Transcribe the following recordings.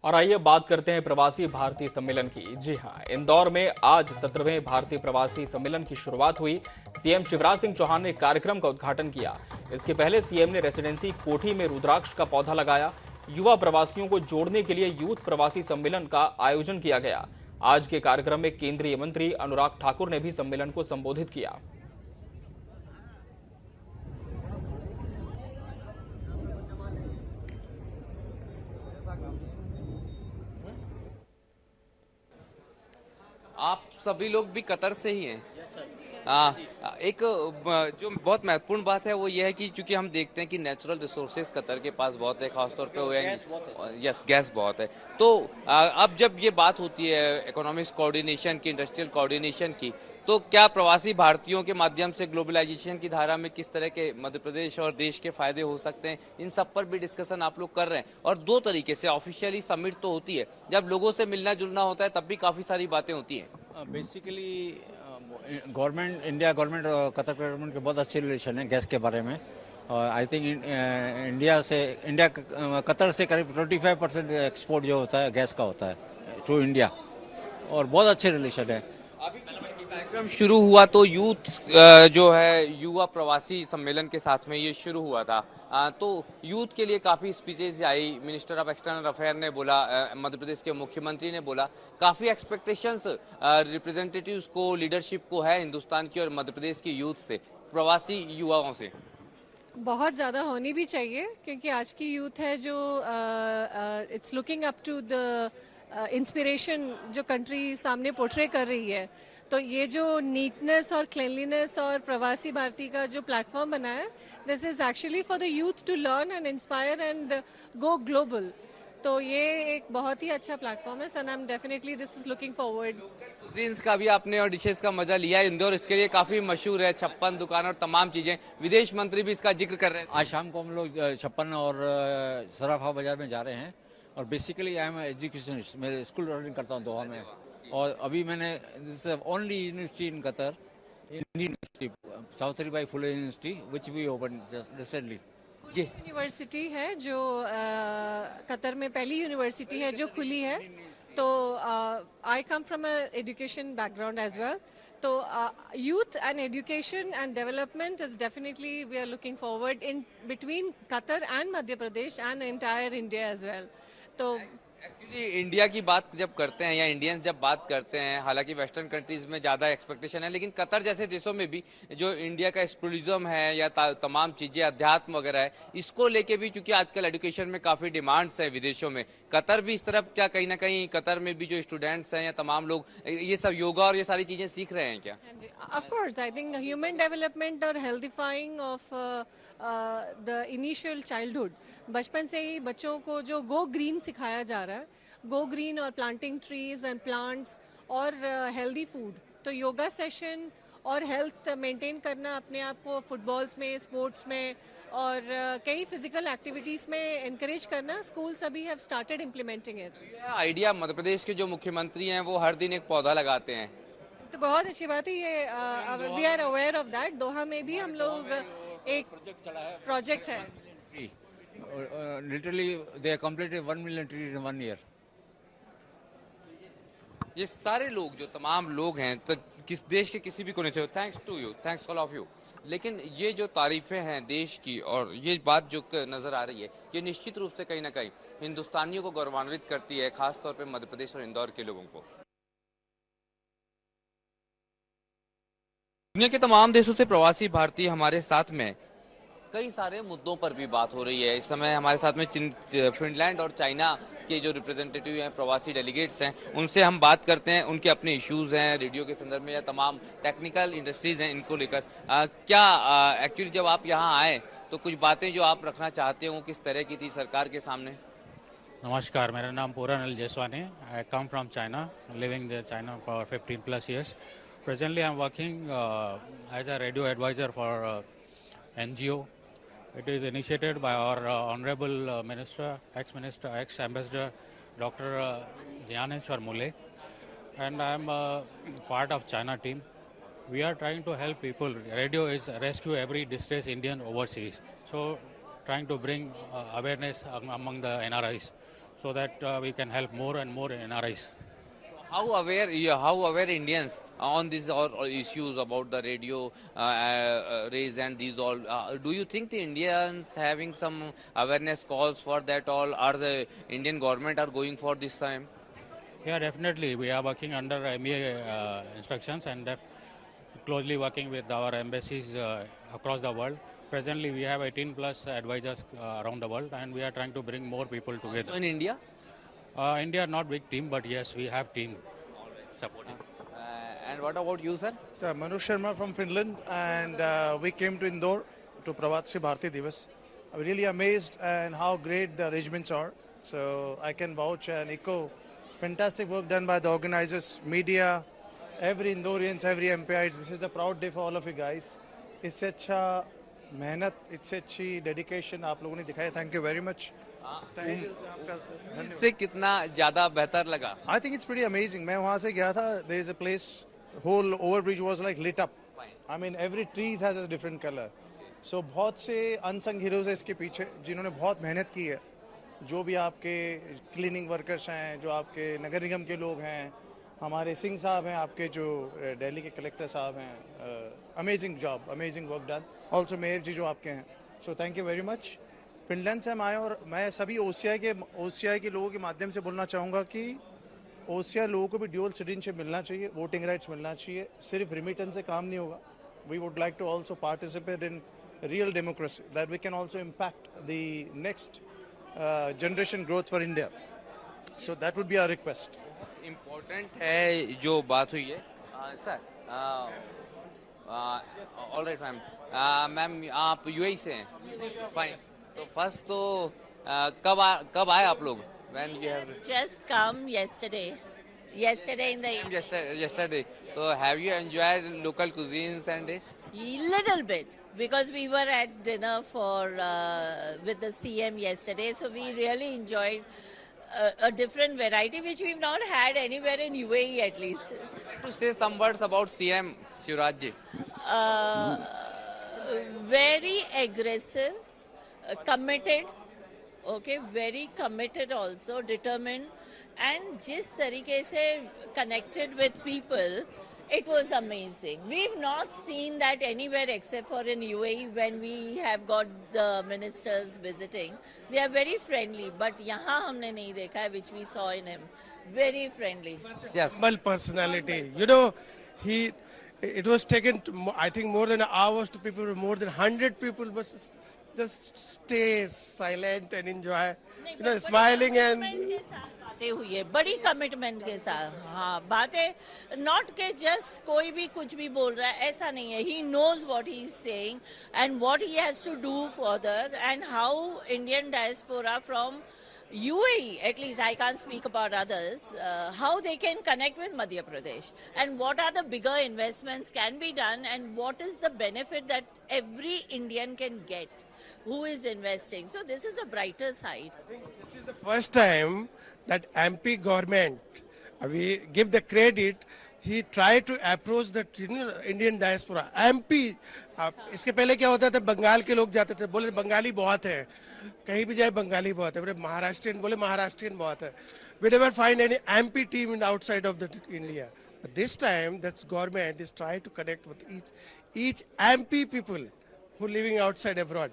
और आइए बात करते हैं प्रवासी भारतीय सम्मेलन की। जी हाँ, इंदौर में आज 17वें भारतीय प्रवासी सम्मेलन की शुरुआत हुई। सीएम शिवराज सिंह चौहान ने कार्यक्रम का उद्घाटन किया। इसके पहले सीएम ने रेसिडेंसी कोठी में रुद्राक्ष का पौधा लगाया। युवा प्रवासियों को जोड़ने के लिए यूथ प्रवासी सम्मेलन का आयोजन किया गया। आज के कार्यक्रम में केंद्रीय मंत्री अनुराग ठाकुर ने भी सम्मेलन को संबोधित किया। आप सभी लोग भी कतर से ही हैं। एक जो बहुत महत्वपूर्ण बात है वो ये है कि चूंकि हम देखते हैं कि नेचुरल रिसोर्सेज कतर के पास बहुत है, खासतौर पे यस गैस बहुत है। तो अब जब ये बात होती है इकोनॉमिक्स कोऑर्डिनेशन की, इंडस्ट्रियल कोऑर्डिनेशन की, तो क्या प्रवासी भारतीयों के माध्यम से ग्लोबलाइजेशन की धारा में किस तरह के मध्य प्रदेश और देश के फायदे हो सकते हैं, इन सब पर भी डिस्कशन आप लोग कर रहे हैं। और दो तरीके से ऑफिशियली समिट तो होती है, जब लोगों से मिलना जुलना होता है तब भी काफी सारी बातें होती हैं। बेसिकली गवर्नमेंट, इंडिया गवर्नमेंट और कतर गवर्नमेंट के बहुत अच्छे रिलेशन है गैस के बारे में। और आई थिंक इंडिया कतर से करीब 25% एक्सपोर्ट जो होता है गैस का होता है टू इंडिया, और बहुत अच्छे रिलेशन है। अभी कार्यक्रम शुरू हुआ तो यूथ जो है युवा प्रवासी सम्मेलन के साथ में ये शुरू हुआ था। तो यूथ के लिए काफी speeches I. Minister of external affair ने बोला, मध्य प्रदेश के मुख्यमंत्री ने बोला। काफी एक्सपेक्टेशंस रिप्रेजेंटेटिव्स को, लीडरशिप को है हिंदुस्तान की और मध्य प्रदेश की यूथ से, प्रवासी युवाओं से। बहुत ज़्यादा होनी भी चाहिए, क्योंकि आज की यूथ है जो it's looking up to the inspiration जो कंट्री सामने पोर्ट्रे कर रही है। तो ये जो नीटनेस और क्लीनलीनेस और प्रवासी भारतीय का जो प्लेटफॉर्म बना है, this is actually for the youth to learn and inspire and go global. तो ये एक बहुत ही अच्छा प्लेटफॉर्म है, so I am definitely this is looking forward. Cuisines का भी आपने और डिशेस का मजा लिया। इंदौर इसके लिए काफी मशहूर है, छप्पन दुकान और तमाम चीजें। विदेश मंत्री भी इसका जिक्र कर रहे हैं। आज शाम को हम लोग छप्पन और सराफा बाजार में जा रहे हैं। और बेसिकली आई एम एजुकेशनिस्ट, मैं स्कूल रनिंग करता हूँ दोहा में। और अभी मैंने only university in Qatar, Indian university, Savitribai Phule university, which we open recently. जी, यूनिवर्सिटी है जो कतर में पहली यूनिवर्सिटी है जो खुली है। तो I come from a education background as well. तो youth and education and development is definitely we are looking forward in between Qatar and Madhya Pradesh and entire India as well. तो एक्चुअली इंडिया की बात जब करते हैं या इंडियंस जब बात करते हैं, हालांकि वेस्टर्न कंट्रीज में ज्यादा एक्सपेक्टेशन है, लेकिन कतर जैसे देशों में भी जो इंडिया का स्पिरिचुअलिज्म है या तमाम चीजें, अध्यात्म वगैरह है, इसको लेके भी चूंकि आजकल एजुकेशन में काफी डिमांड्स है विदेशों में, कतर भी इस तरफ क्या कहीं ना कहीं कतर में भी जो स्टूडेंट्स हैं या तमाम लोग ये सब योगा और ये सारी चीजें सीख रहे हैं क्या? Of course I think human development और हेल्थीफाइंग ऑफ द इनिशियल चाइल्डहुड, बचपन से ही बच्चों को जो गो ग्रीन सिखाया जा रहा है, गो ग्रीन और प्लांटिंग ट्रीज एंड प्लांट्स और हेल्दी फूड। तो योगा सेशन और हेल्थ मेंटेन करना अपने आप को फुटबॉल्स में, स्पोर्ट्स में और कई फिजिकल एक्टिविटीज में एनकरेज करना, स्कूल सभी have started implementing it. Idea Madhya Pradesh के जो मुख्यमंत्री हैं वो हर दिन एक पौधा लगाते हैं, तो बहुत अच्छी बात है ये। We are aware of that. Doha में भी हम लोग एक प्रोजेक्ट है। Literally they completed 1 million tree in 1 year. ये सारे लोग जो तमाम लोग हैं तो किस देश के किसी भी कोने से, thanks to you, thanks all of you. लेकिन ये जो तारीफें हैं देश की और ये बात जो नजर आ रही है, ये निश्चित रूप से कहीं ना कहीं हिंदुस्तानियों को गौरवान्वित करती है, खासतौर पे मध्य प्रदेश और इंदौर के लोगों को। दुनिया के तमाम देशों से प्रवासी भारतीय हमारे साथ में, कई सारे मुद्दों पर भी बात हो रही है। इस समय हमारे साथ में फिनलैंड और चाइना के जो रिप्रेजेंटेटिव हैं, प्रवासी डेलीगेट्स हैं, उनसे हम बात करते हैं। उनके अपने इश्यूज हैं रेडियो के संदर्भ में या तमाम टेक्निकल इंडस्ट्रीज हैं, इनको लेकर क्या एक्चुअली जब आप यहाँ आए तो कुछ बातें जो आप रखना चाहते हो किस तरह की थी सरकार के सामने? नमस्कार, मेरा नाम Puran Jaiswani. I come from China, living in China for 15+ years. Presently, I am working as a radio advisor for NGO. It is initiated by our Honorable Minister, ex-Minister, ex-Ambassador, Dr. Dhyaneshwar Mule, and I am part of China team. We are trying to help people. Radio is rescue every distressed Indian overseas. So, trying to bring awareness among the NRIs. so that we can help more and more NRIs. How aware Indians on these all issues about the radio raise and these all? Do you think the Indians having some awareness calls for that all? Are the Indian government are going for this time? Yeah, definitely. We are working under MEA instructions and closely working with our embassies across the world. Presently, we have 18 plus advisors around the world, and we are trying to bring more people together. So in India? India not big team, but yes, we have team supporting. And what about you, sir? Sir, Manu Sharma from Finland, and we came to Indore to Pravasi Bharti Divas. I'm really amazed and how great the arrangements are. So I can vouch and echo fantastic work done by the organizers, media, every Indorians, every MPIs. This is a proud day for all of you guys. इससे अच्छा मेहनत, इससे अच्छी dedication आप लोगों ने दिखाया. Thank you very much. तहे दिल से आपका धन्यवाद. इससे कितना ज्यादा बेहतर लगा? I think it's pretty amazing. मैं वहाँ से गया था. There is a place, whole overbridge was like lit up. I mean, every tree has a different color. So बहुत से unsung heroes है इसके पीछे जिन्होंने बहुत मेहनत की है. जो भी आपके क्लीनिंग वर्कर्स हैं, जो आपके नगर निगम के लोग हैं, हमारे सिंह साहब हैं, आपके जो दिल्ली के कलेक्टर साहब हैं. Amazing job, amazing work done. Also mayor ji जो आपके हैं. So thank you very much. Finland से हम आए और मैं सभी ओसीआई के लोगों के माध्यम से बोलना चाहूँगा कि ओसीआई लोगों को भी ड्यूअल सिटीजनशिप मिलना चाहिए, वोटिंग राइट्स मिलना चाहिए. सिर्फ रिमिटेंस से काम नहीं होगा. We would like to also participate in real democracy that we can also impact the next generation growth for India. So that would be our request. Important है जो बात हुई है sir. All right ma'am. Ma'am आप UAE से हैं? Fine. तो first तो कब आए आप लोग? When you have just come yesterday in the evening. yesterday. So have you enjoyed local cuisines and dish? Little bit, because we were at dinner for with the CM yesterday, so we really enjoyed a different variety which we've not had anywhere in UAE at least. To say some words about CM Shivraj ji. Very aggressive, committed. Okay, very committed also, determined, and जिस तरीके से connected with people, it was amazing. We've not seen that anywhere except for in UAE when we have got the ministers visiting. They are very friendly, but यहाँ हमने नहीं देखा है, which we saw in him. Very friendly. Yes. Humble personality. You know, it was taken, I think, more than hours to people, more than 100 people, but just stay silent and enjoy, smiling and बातें हुई है बड़ी commitment के साथ. हाँ, बातें not के just कोई भी कुछ भी बोल रहा है ऐसा नहीं है. He knows what he is saying and what he has to do further and how Indian diaspora from UAE, at least I can't speak about others, how they can connect with Madhya Pradesh and what are the bigger investments can be done and what is the benefit that every Indian can get who is investing. So this is a brighter side. I think this is the first time that MP government, we give the credit, he tried to approach the Indian diaspora. MP, इसके पहले क्या होता था, बंगाल के लोग जाते थे, बोले बंगाली बहुत है, कहीं भी जाए बंगाली बहुत है, बोले महाराष्ट्रियन, बोले महाराष्ट्रियन बहुत है. We never find any MP team in outside of the India. But this time, that government is trying to connect with each MP people who living outside abroad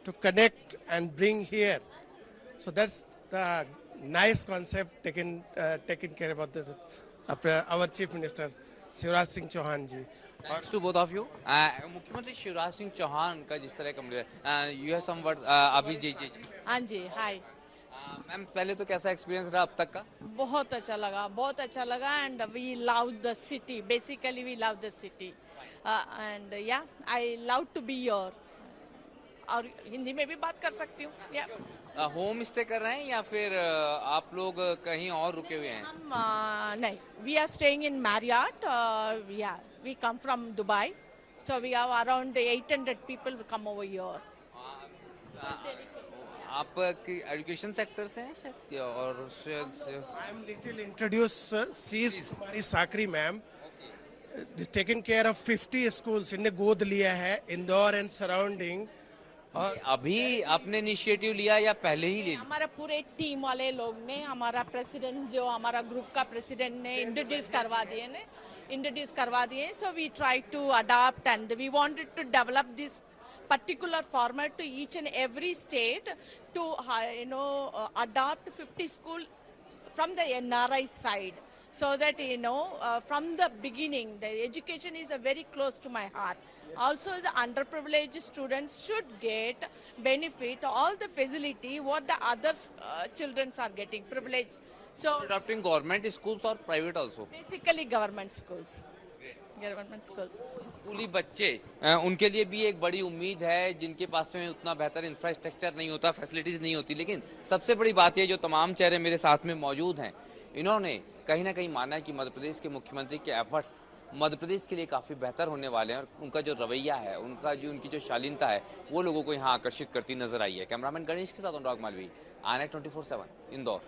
to connect and bring here. So that's the nice concept taken care of our Chief Minister Shivraj Singh Chauhan ji. Thanks to both of you. मुख्यमंत्री शिवराज सिंह चौहान का जिस तरह का you have some words अभी जी. हाँ जी, hi ma'am. पहले तो कैसा एक्सपीरियंस रहा अब तक का? बहुत अच्छा लगा and we love the city. Basically we love the city and yeah I love to be your. और हिंदी में भी बात कर सकती हूँ. या होम स्टे कर रहे हैं या फिर आप लोग कहीं और रुके हुए हैं? हम नहीं, we are staying in Marriott. Yeah we come from Dubai, so we have around 800 people come over here. आप एजुकेशन सेक्टर से हैं शायद और I am little introduced. She is हमारी साकरी ma'am, taken care of 50 schools. इनने गोद लिया है इंदौर एंड सराउंडिंग. अभी आपने इनिशिएटिव लिया या पहले ही ले लिया? हमारा पूरे टीम वाले लोग ने, हमारा प्रेसिडेंट जो हमारा ग्रुप का प्रेसिडेंट ने इंट्रोड्यूस करवा दिए so we try to adopt and we wanted to develop this particular format to each and every state to adopt 50 school from the NRI side, so that from the beginning the education is very close to my heart. Also the underprivileged students should get benefit all the facility what the other children are getting privilege. So Adopting government schools or private also? basically government schools. स्कूली बच्चे उनके लिए भी एक बड़ी उम्मीद है, जिनके पास में उतना बेहतर इंफ्रास्ट्रक्चर नहीं होता, फैसिलिटीज नहीं होती। लेकिन सबसे बड़ी बात यह, जो तमाम चेहरे मेरे साथ में मौजूद हैं, इन्होंने कहीं ना कहीं माना है कि मध्य प्रदेश के मुख्यमंत्री के एफर्ट्स मध्य प्रदेश के लिए काफी बेहतर होने वाले हैं, और उनका जो रवैया है, उनकी जो शालीनता है, वो लोगों को यहाँ आकर्षित करती नजर आई है। कैमरामैन गणेश के साथ अनुराग मालवी, INET 24/7 इंदौर।